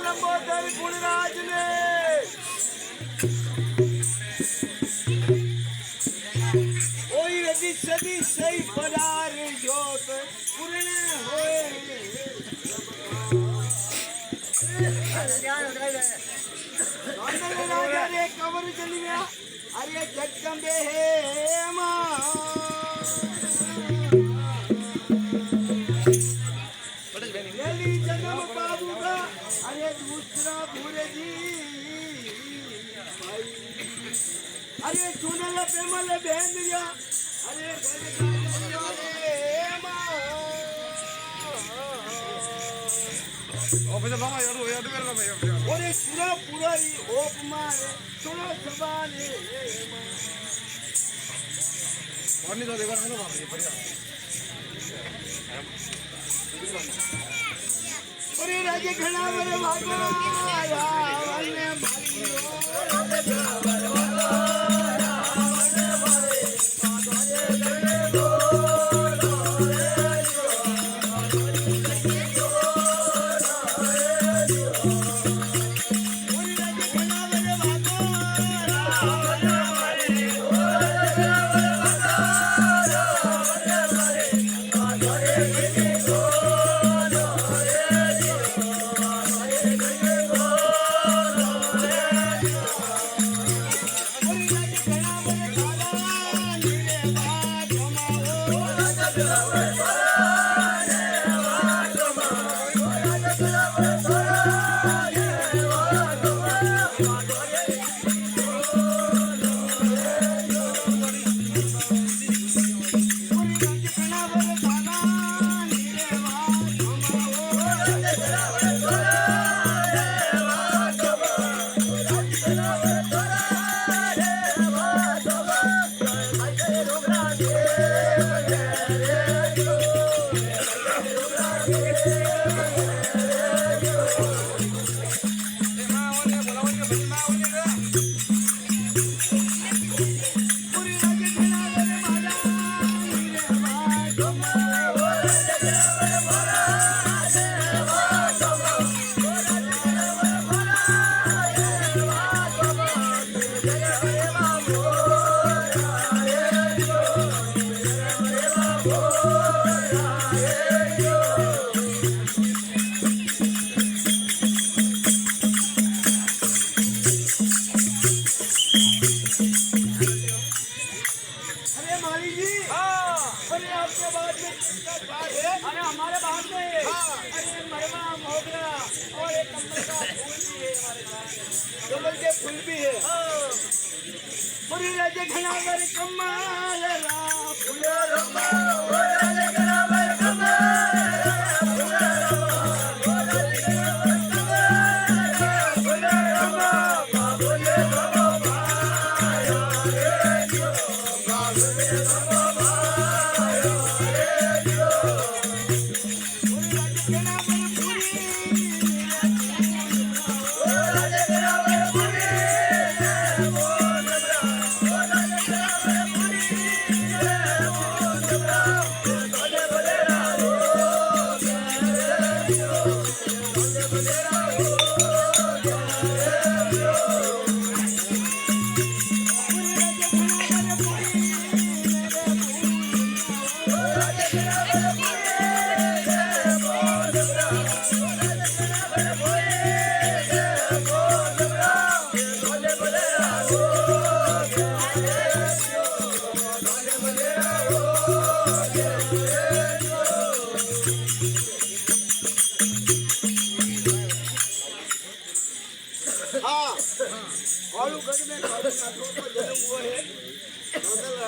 लंबोदर गुणराज ने सदी सदी सही पदार जोत पूर्ण होए राजा रे कवर चली गया अरे जगदम्बे हे मां लली जन्म बाबू का अरे दूसरा भूरे जी अरे चुनल पेमल बहन दिया अरे और पूरा पूरा ही ओप मारे सुनो सवाले और नहीं तो देखो ना बढ़िया अरे राजे घना मेरे भागो वन्ने हमारे बाहर में अरे मरवा मोगरा और एक कमल का फूल भी है हमारे पास कमल के फूल भी है पूरी राजे घनावर कमाल रा फूल रमा राजे घनावर कमाल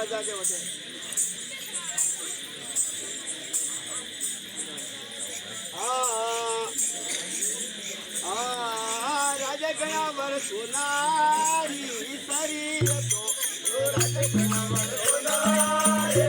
राजा के वजह राजा घना वर सोनारी शरीर तो राजा घना वर सोनारी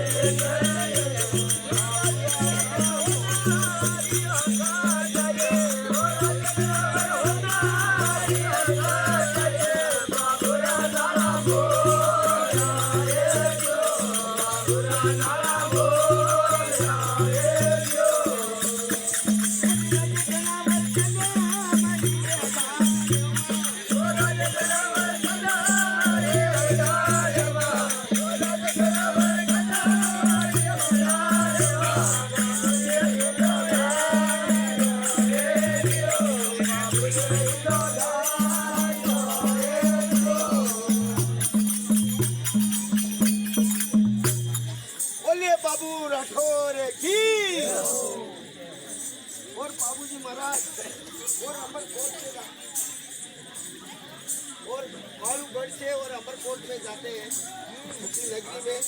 बड़ से और अमरकोट में जाते हैं अपनी नगरी में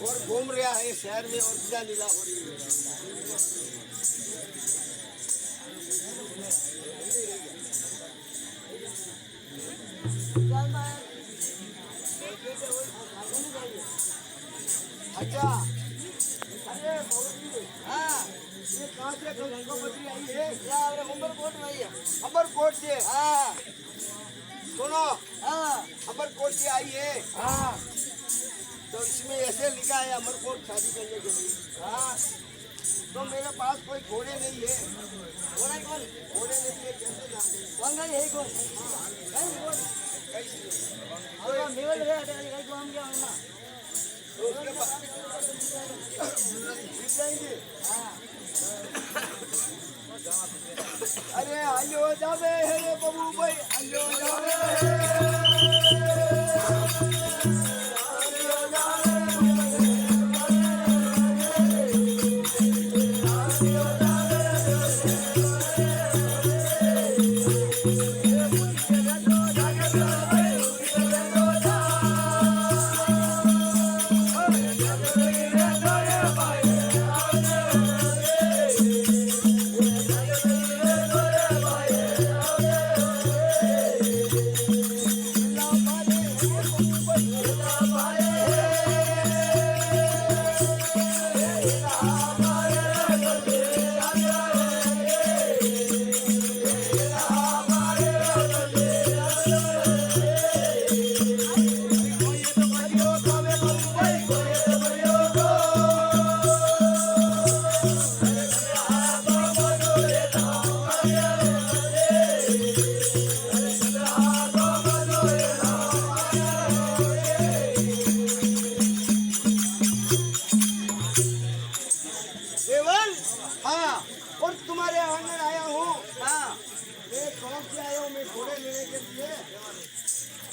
और घूम रहा है शहर में और बिना लीला हो रही है। अच्छा, अरे हाँ, ये कहाँ से गंगोत्री आई है? यार अमरकोट में आई है। अमरकोट से? हाँ। सुनो, हाँ, अमरकोट से आई है। हाँ। तो इसमें ऐसे लिखा है अमरकोट शादी करने के लिए। हाँ। तो मेरे पास कोई घोड़े नहीं है। घोड़े कौन? घोड़े नहीं है, कैसे जाने? कौन गई है कौन? कहीं कौन? कैसे? और मेवल है अरे कहीं कौन क्या होना? तो उसके पास मिल जाएंगे। हाँ। अरे आयो जावे है रे बबू भाई, आयो जावे।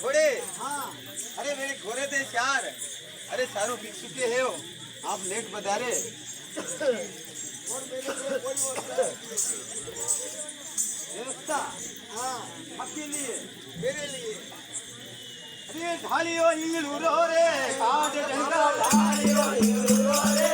घोड़े? हाँ। अरे मेरे घोड़े थे 4। अरे सारों बिक चुके हैं हो, आप लेट बता रहे। और मेरे लिए कोई व्यवस्था? हाँ, आपके लिए, मेरे लिए। अरे ढालियो हीलू रो रे, आज जंगल ढालियो हीलू रो रे।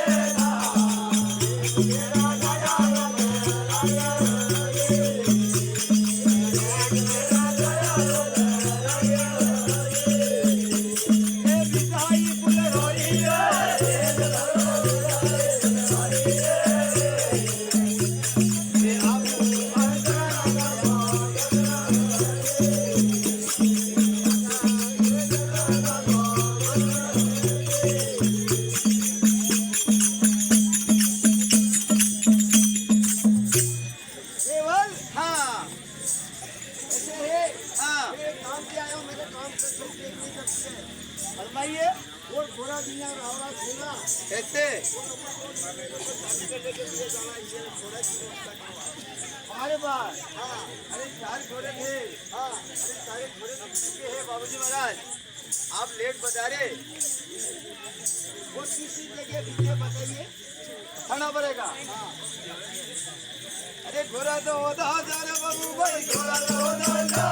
और थोड़ा दिया रावड़ा सुना कैसे हमारे पास? हाँ। अरे 4 घोड़े थे। हाँ। अरे सारे घोड़े बिक चुके हैं बाबूजी महाराज, आप लेट बता रहे। वो किसी जगह बिके बताइए, खाना पड़ेगा। हाँ। अरे घोड़ा तो होता जा रे बाबू भाई, घोड़ा तो होता जा।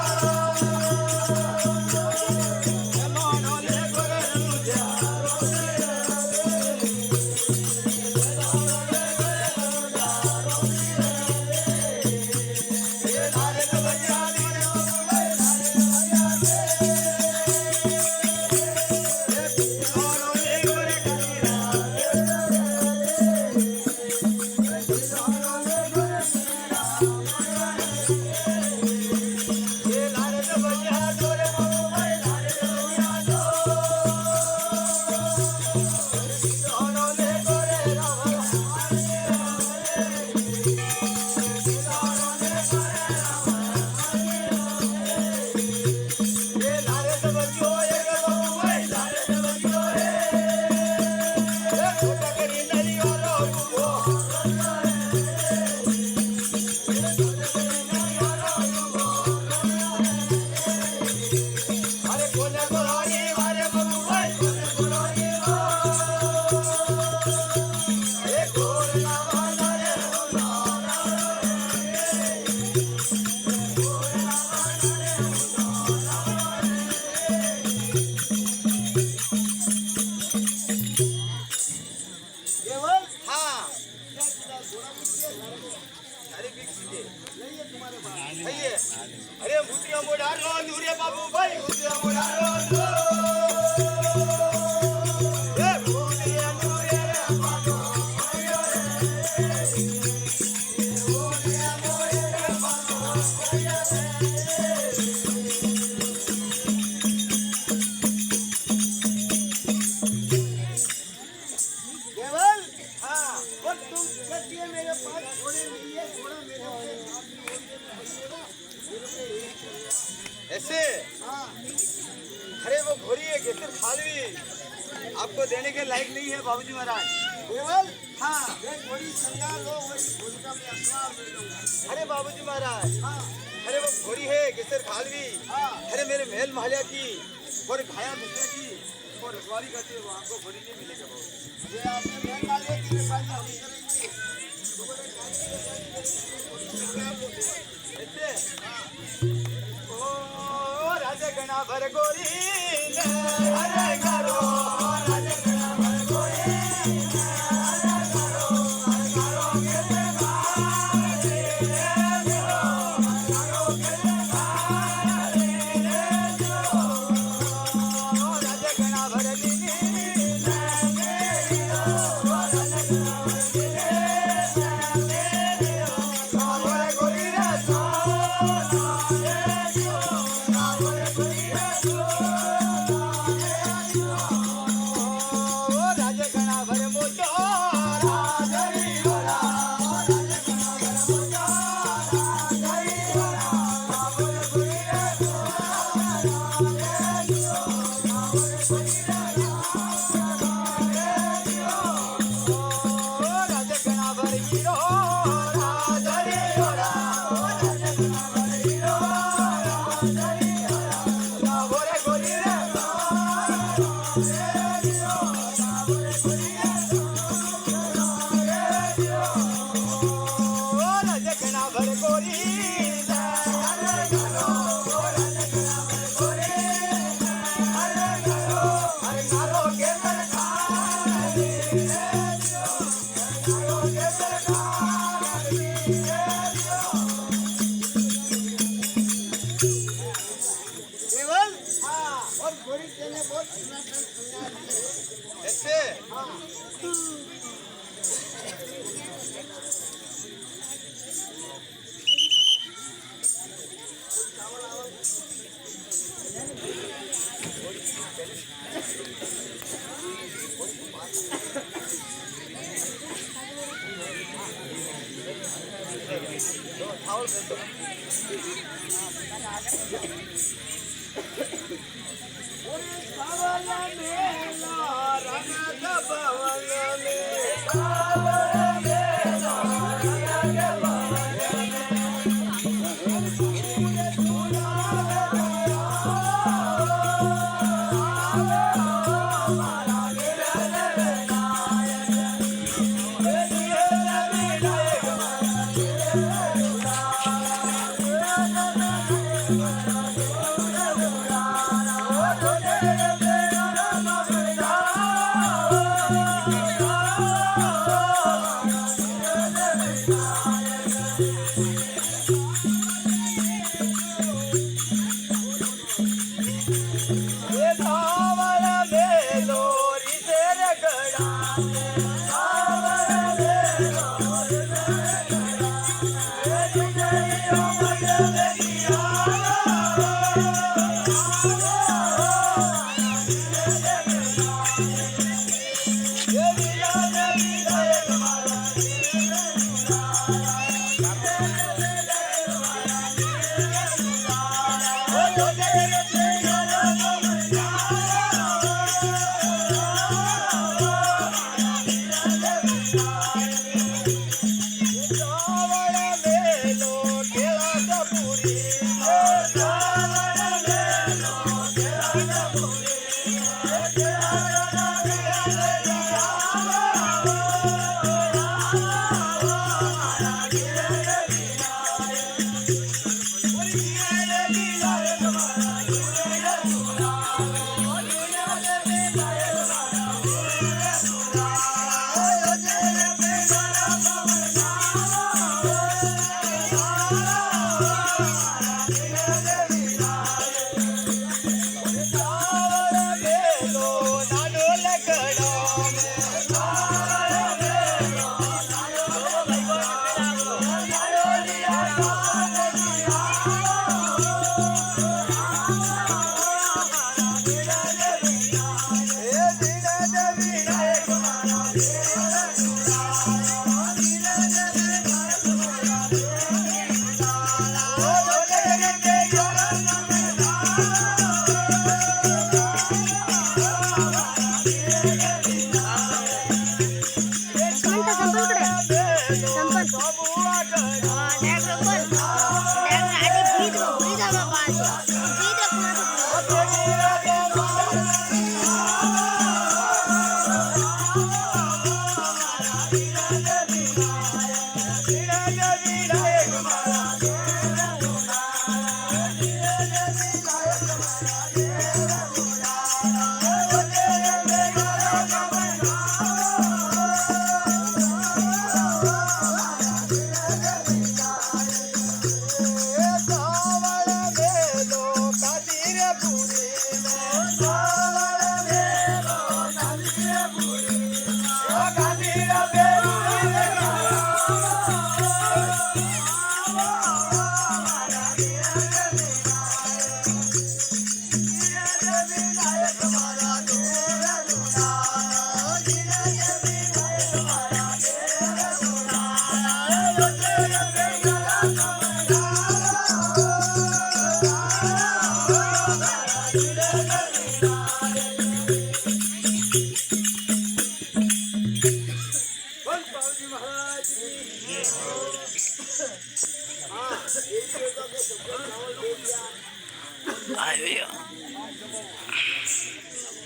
खालवी आपको देने के लायक नहीं है बाबूजी महाराज। केवल हाँ घोड़ी श्रृंगार लो वही घोड़ी का मैं असलाम दे दूंगा। अरे बाबूजी महाराज हाँ अरे वो घोड़ी है केसर खालवी हाँ अरे मेरे महल महलिया की और घाया मिश्रा की और रखवाली करती है वो आपको घोड़ी नहीं मिलेगा बाबू। ये आपने महल महलिया की रखवाली हम करेंगे ऐसे ओ राजा गणा भर गोरी अरे करो राजा गणा भर गोरी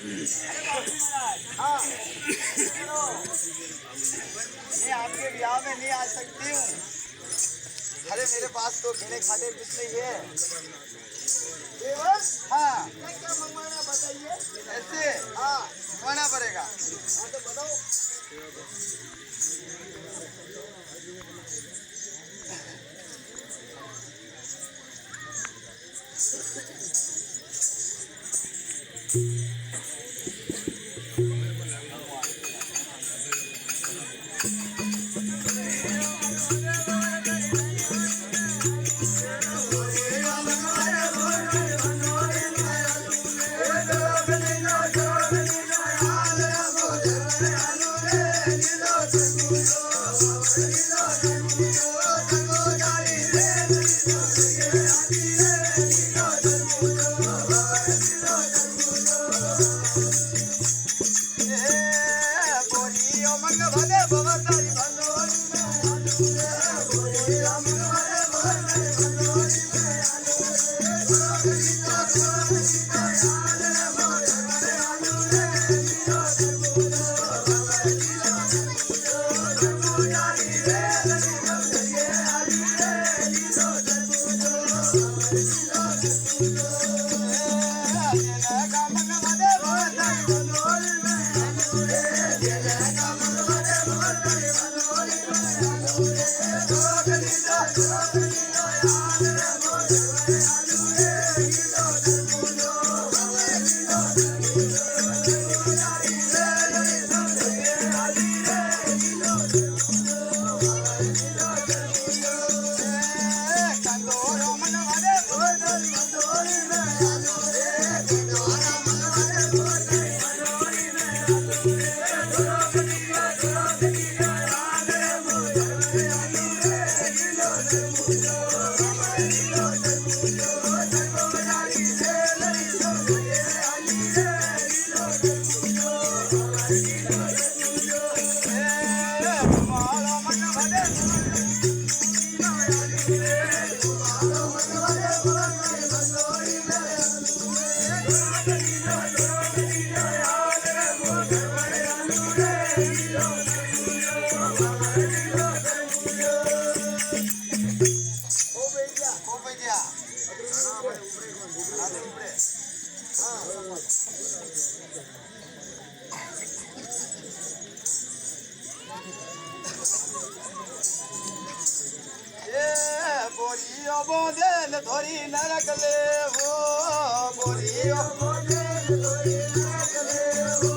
हाँ मैं आपके ब्याह में नहीं आ सकती हूँ। अरे मेरे पास तो गिने खाते कुछ नहीं है। हाँ क्या मंगवाना बताइए। ऐसे हाँ मंगवाना पड़ेगा। हाँ तो बताओ। बोरियो बोझल धोरी नरक ले वो बोरियो बोझल धोरी नरक ले वो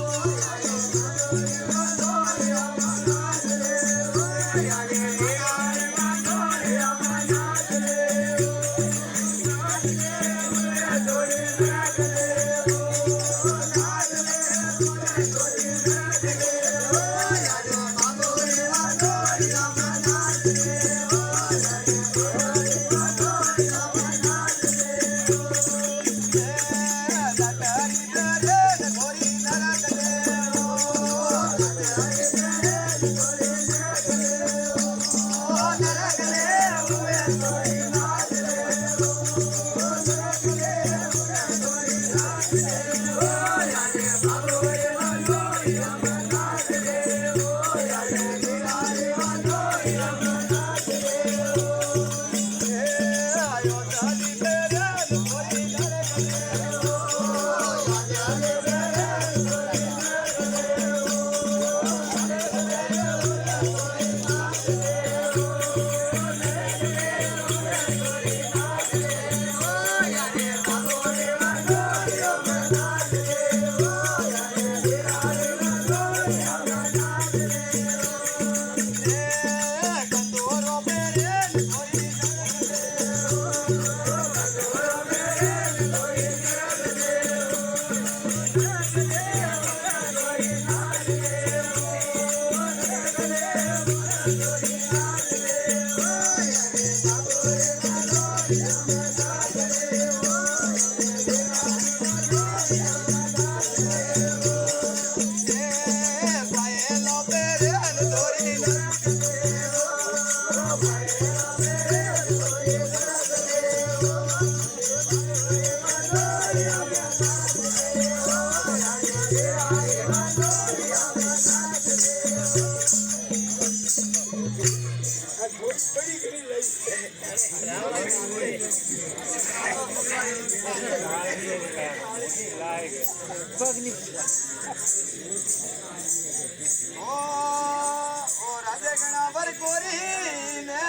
રાધે ઘણા વર કોરી ને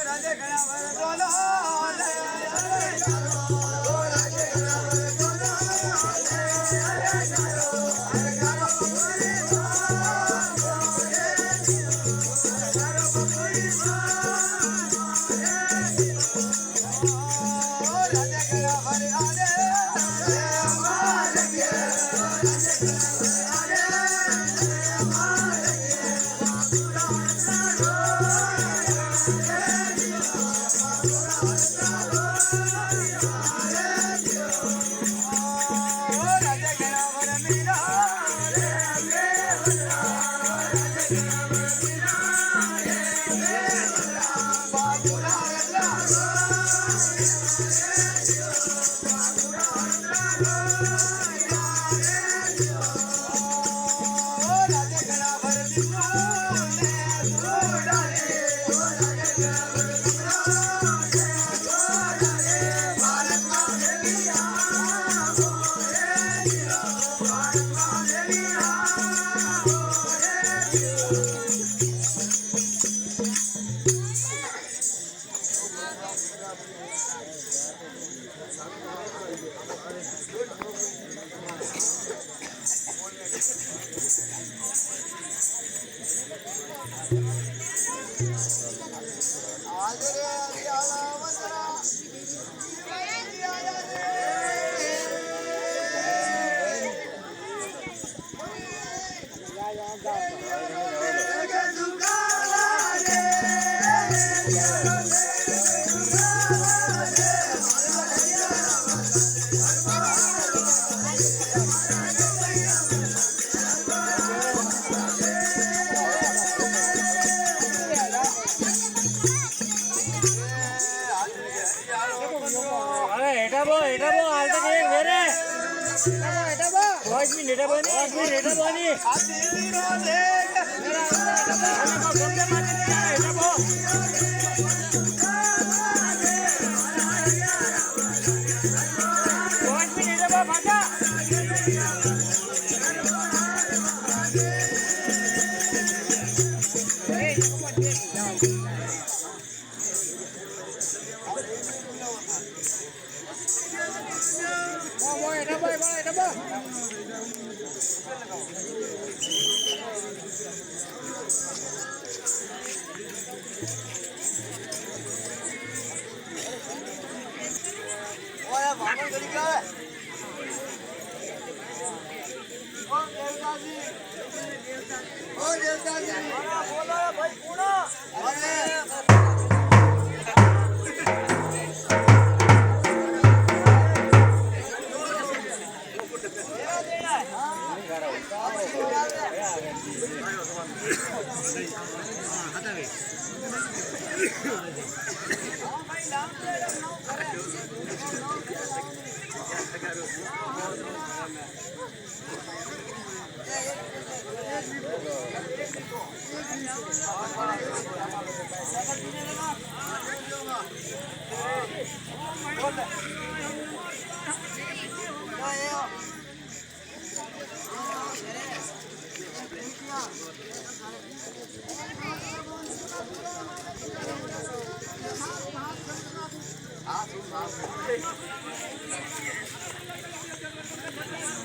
રાધે ઘણા વર બોલો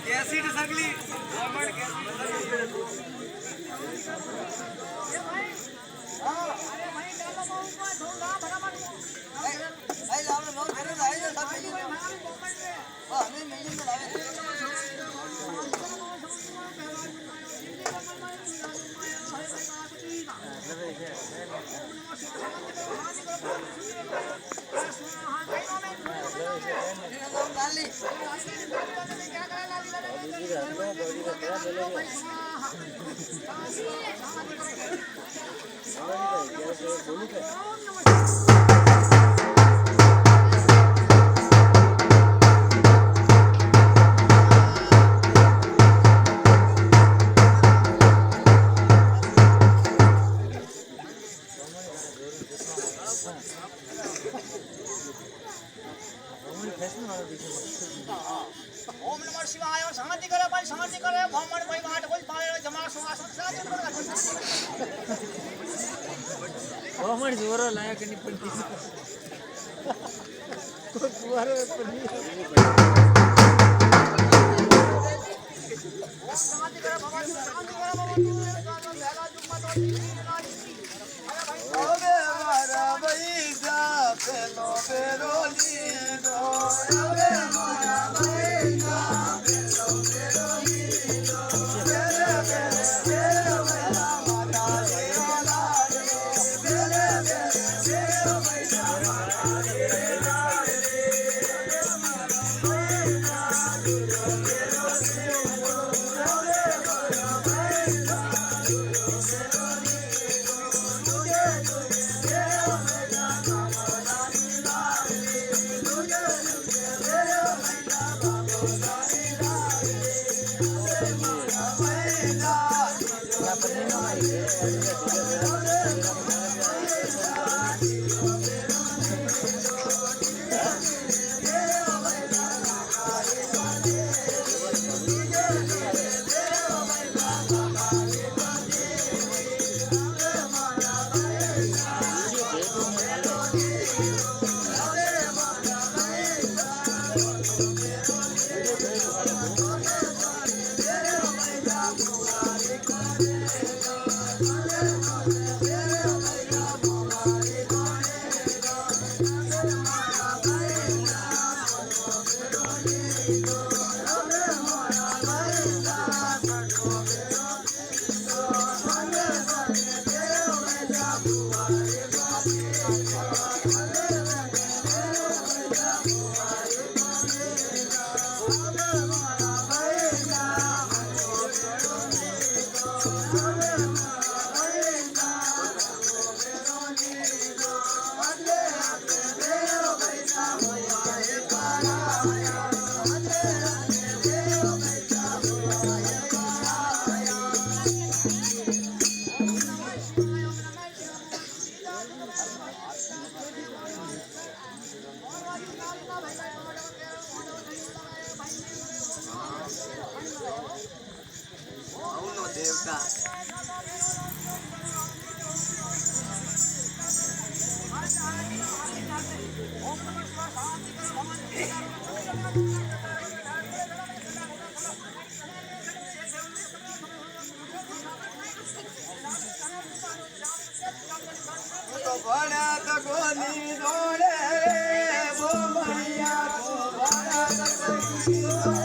कैसी सगली गवर्नमेंट શિવાય શાંતિ કરે ભાઈ શાંતિ કરે બ્રાહ્મણ ભાઈ માટ કોઈ પાળે જમા સુવા શાંતિ કરે બ્રાહ્મણ જોરો લાયક ની પડતી તો સુવારો પડી શાંતિ કરે બાબા શાંતિ કરે બાબા તું પહેલા જુમ્મા તો અરે ભાઈ હવે મારા વૈદા પેલો પેરો લીધો હવે મારા વૈદા પેલો પેરો લીધો પેલે પેલે પેલો વૈદા માતા દેવા લાડો પેલે પેલે પેલો વૈદા માતા દેવા લાડો દેવતા તો ભણ્યા તો ગોની દોડે બો મૈયા તો ભણ્યા તો ગોની દોડે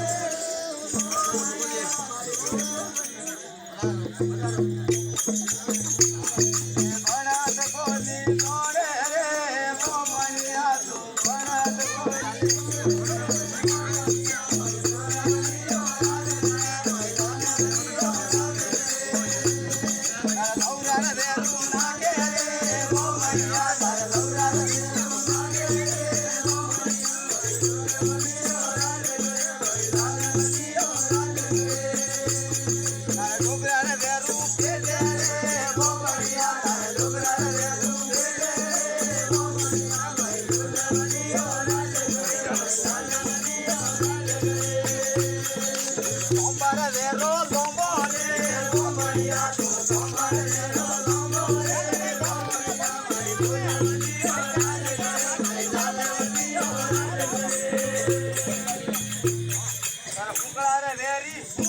Very